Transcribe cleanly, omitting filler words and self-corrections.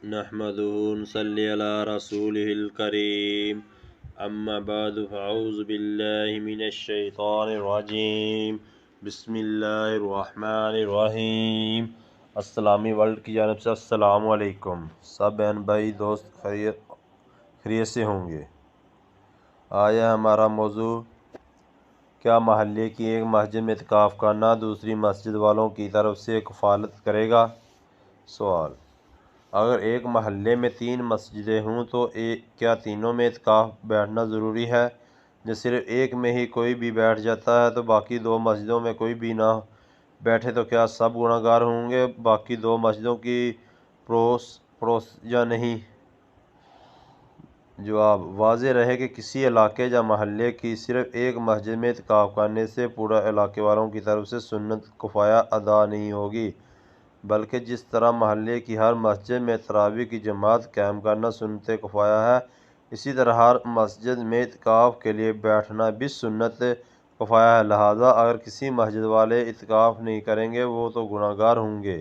نحمده ونصلي على رسوله الكريم اما بعد فاعوذ باللہ من الشیطان الرجیم بسم اللہ الرحمن الرحیم۔ اسلامی ورلڈ کی جانب سے السلام علیکم۔ سب بہن بھائی دوست خیریت سے ہوں گے۔ آیا ہمارا موضوع کیا محلے کی ایک مسجد میں اعتکاف کرنا دوسری مسجد والوں کی طرف سے کفالت کرے گا؟ سوال: اگر ایک محلے میں 3 مسجدیں ہوں تو کیا تینوں میں اعتکاف بیٹھنا ضروری ہے؟ جب صرف ایک میں ہی کوئی بھی بیٹھ جاتا ہے تو باقی 2 مسجدوں میں کوئی بھی نہ بیٹھے تو کیا سب گناہ گار ہوں گے؟ باقی 2 مسجدوں کی پڑوس یا نہیں؟ جواب: واضح رہے کہ کسی علاقے یا محلے کی صرف ایک مسجد میں اعتکاف کرنے سے پورا علاقے والوں کی طرف سے سنت کفایہ ادا نہیں ہوگی، بلکہ جس طرح محلے کی ہر مسجد میں تراویح کی جماعت قائم کرنا سنت کفایہ ہے، اسی طرح ہر مسجد میں اعتکاف کے لیے بیٹھنا بھی سنت کفایہ ہے۔ لہٰذا اگر کسی مسجد والے اعتکاف نہیں کریں گے وہ تو گناہ گار ہوں گے۔